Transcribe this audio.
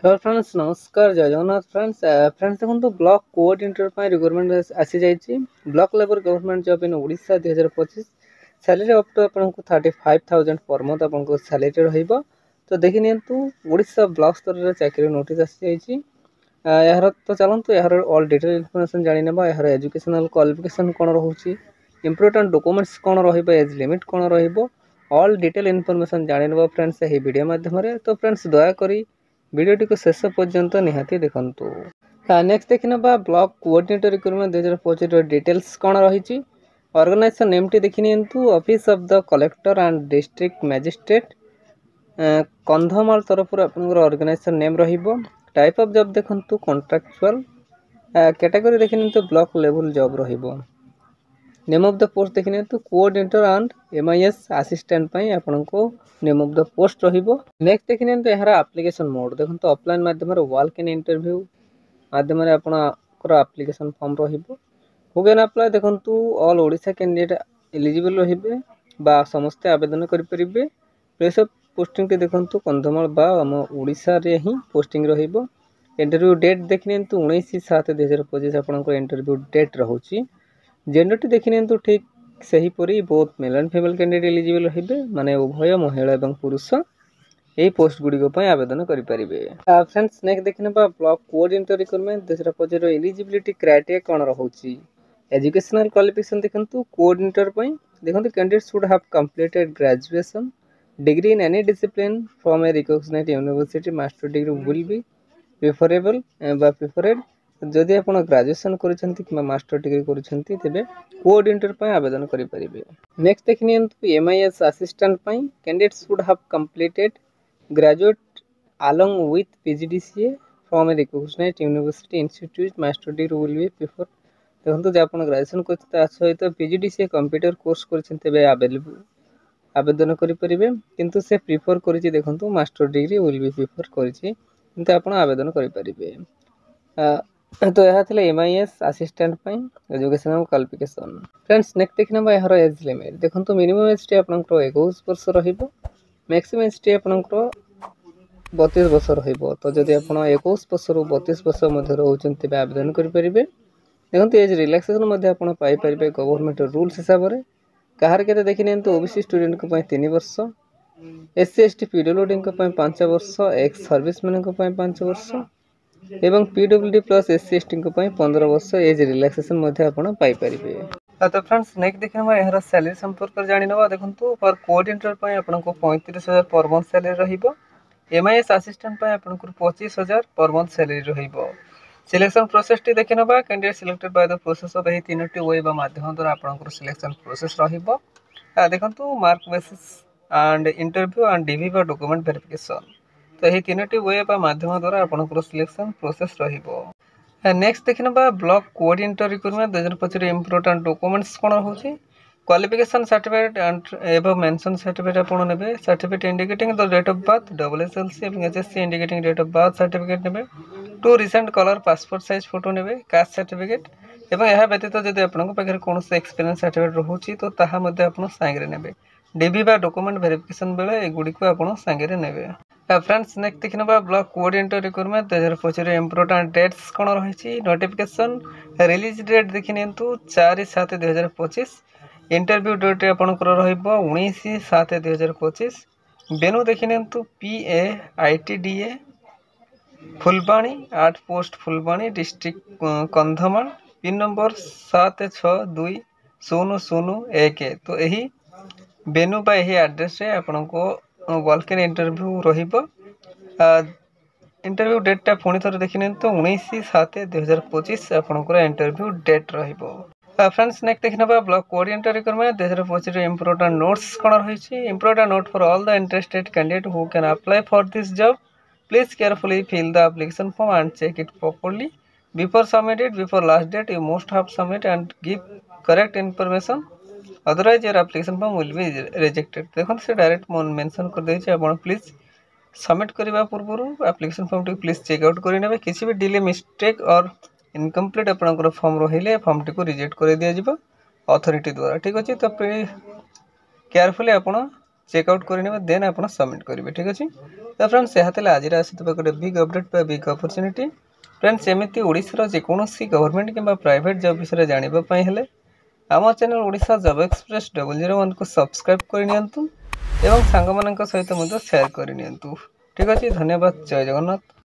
Hello friends नमस्कार जय Jagannath friends देखो ब्लॉक कोऑर्डिनेटर रिक्वायरमेंट आसी जाइए block level government job in Odisha 2025 salary up to आपको 35,000 पर मंथ आपको सैलरी रहिबो। तो देखि नियंतु ओडिशा ब्लॉक स्तर रे चाकरी नोटिस आसी जाइए यार तो चलतु यार ऑल डिटेल इनफॉरमेशन जानि नेबा यार एजुकेशनल क्वालिफिकेशन कोन रहउची इंपोर्टेंट डॉक्यूमेंट्स कोन रहिबो एज लिमिट कोन रहिबो ऑल डिटेल इनफॉरमेशन जानि नेबा फ्रेंड्स एही वीडियो माध्यम रे। तो फ्रेंड्स दया करी वीडियोटी को शेष पर्यंत निहाती देखंतु। नेक्स्ट देखि नेबा ब्लॉक कोऑर्डिनेटर रिक्वायरमेंट 2025 डिटेल्स कोन रहिची। ऑर्गेनाइजेशन नेम टी देखि नियंतु office of the collector and district magistrate Kandhamal तरफ आपनकर ऑर्गेनाइजेशन नेम रहिबो। टाइप ऑफ जॉब देखंतु कॉन्ट्रैक्चुअल कैटेगरी देखि नियंतु ब्लॉक लेवल जॉब रहिबो। नेम ऑफ द पोस्ट देखि नियंतु कोऑर्डिनेटर एंड एमआईएस असिस्टेंट पई आपनको नेम ऑफ द पोस्ट रहिबो। नेक्स्ट देखि नियंतु एहारा एप्लीकेशन मोड देखंतु ऑफलाइन माध्यम रे वॉक इन इंटरव्यू माध्यम रे आपनकर एप्लीकेशन फॉर्म रहिबो। हु कैन अप्लाई देखंतु ऑल ओडिशा कैंडिडेट एलिजिबल रहिबे बा समस्त आवेदन करि परिबे। प्लेस ऑफ पोस्टिंग टी देखंतु कंधमाल बा हम ओडिशा रे ही पोस्टिंग रहिबो। इंटरव्यू डेट देखि नियंतु 19/7/2025 आपनकर इंटरव्यू डेट रहउची। जेंडर टी देखि नियंतु ठीक सही परी both male and female candidate eligible रहिबे माने उभय महिला एवं पुरुष एही पोस्ट गुडी को पय आवेदन करि परिबे। फ्रेंड्स नेक्स्ट देखिनबा ब्लॉक कोऑर्डिनेटर रिक्वायरमेंट 2025 रो एलिजिबिलिटी क्राइटेरिया कोन रहउची। एजुकेशनल क्वालिफिकेशन देखंतु कोऑर्डिनेटर पय देखंतु candidate should have completed graduation degree in any discipline from a recognised university master degree will be preferable बा प्रिफरेड। जदि आप ग्रेजुएशन कर मास्टर डिग्री करेंगे तेरे कोऑर्डिनेटर पर आवेदन करेंगे। नेक्स्ट देख नियंतु MIS assistant candidate should have completed graduate along with PGDCA from a recognised university institute master degree will be prefer. देखो जो आप ग्रेजुएशन कर सहित पीजीडीसीए कंप्यूटर कोर्स कर आवेदन करेंगे किंतु से प्रिफर कर देखो master degree will be prefer कर आप आवेदन करेंगे। तो यह थिले MIS assistant educational qualification. Friends next देखना यार एज लिमिट देखो मिनिमम एज टी आपंकर 21 वर्ष रहिबो मैक्सिमम एज टी आपंकर 32 वर्ष रहिबो। तो जदि आप 21 वर्ष रु 32 वर्ष मध्य रहउछन तेबे आवेदन करि परिबे। देखो एज रिलैक्सेशन मध्य आपण पाई परिबे गवर्नमेंट रूल्स हिसाब रे। कहार केते देखि नियंतु ओबीसी स्टूडेंट को पय 3 वर्ष एससी एसटी पीडब्ल्यूडी को पय 5 वर्ष एक्स सर्विस मैन को पय 5 वर्ष एवं पीडब्ल्यूडी प्लस एससी एसटी को पय 15 वर्ष एज रिलैक्सेशन मध्य आपण पाई परिबे। तो फ्रेंड्स नेक्स्ट देखिनबा एहरा सैलरी संपर्क जानि नबा देखंतु फॉर कोऑर्डिनेटर पय आपनको 35,000 पर मंथ सैलरी रहिबो। एमआईएस असिस्टेंट पय आपनको 25,000 पर मंथ सैलरी रहिबो। सिलेक्शन प्रोसेस टी देखिनबा candidate selected by the process of एही तीनोटी वे बा माध्यम द्वारा आपनको सिलेक्शन प्रोसेस रहिबो। देखंतु mark basis and interview and DV बा डॉक्यूमेंट वेरिफिकेशन। तो यही तीनोटी वे बा माध्यम द्वारा आपनकर सिलेक्शन प्रोसेस रहिबो। नेक्स्ट देखिनबा block coordinator requirement 2025 important documents कोन होची। Qualification certificate and above mention certificate आपण नेबे। Certificate indicating the date of birth double SLC एवं HSC indicating date of birth certificate नेबे। 2 recent colour passport size photo नेबे। Caste certificate एवं यह व्यतीत जदि आपन पाखे कौन एक्सपीरियंस सर्टिफिकेट रहउची तो ताहा मध्ये आपन सांगरे नेबे। डीबी बा डॉक्यूमेंट वेरिफिकेशन बेले एगुडी को आपन सांगरे नेबे। फ्रेंड्स नेक्स्ट देखिनबा block coordinator requirement 2025 important dates कोन रहिची। नोटिफिकेशन रिलीज डेट देखिनियंतु 4/7/2025। इंटरव्यू डेट आपनकर रहिबो 19/7/2025। वेन्यू देखिनियंतु PA ITDA Phulbani 8 post Phulbani district Kandhamal pin number 762001। तो यही वेन्यू बा यही एड्रेस रे आपनको वॉक इन इंटरव्यू रहिबो। इंटरव्यू डेट टा पुणी थरे देखिनियंतु 19/7/2025 आपनकर इंटरव्यू डेट रहिबो। फ्रेंड्स नेक्स्ट देखिनबा block coordinator requirement 2025 important notes कोन रहिची। Important note for all the interested candidate who can apply for this job. Please carefully fill the application form and check it properly. Before submit it, before last date, you must have submit and give correct information. Otherwise, your application form will be rejected. देखो से direct mention कर देछि आपण please submit करबा पूर्व application form टी please check out करि नेबे। किसी भी डिले मिस्टेक और इनकम्प्लीट आपनकर फॉर्म रहिले फॉर्म टी को रिजेक्ट कर दिया जिवो अथॉरिटी द्वारा। ठीक अछि तो केयरफुली आपण चेकआउट करेंगे देन आप सबमिट करेंगे ठीक अच्छे। तो फ्रेंड्स यह आज आसुवा गोटे big update big opportunity. Friends एमती ओडिशार जेकोसी गवर्नमेंट कि प्राइवेट जॉब विषय जानापी हेले आम चैनल ओडिशा जॉब एक्सप्रेस 001 को सब्सक्राइब करनी एवं सांग मान सहित शेयर करनी ठीक अच्छे। धन्यवाद। जय जगन्नाथ।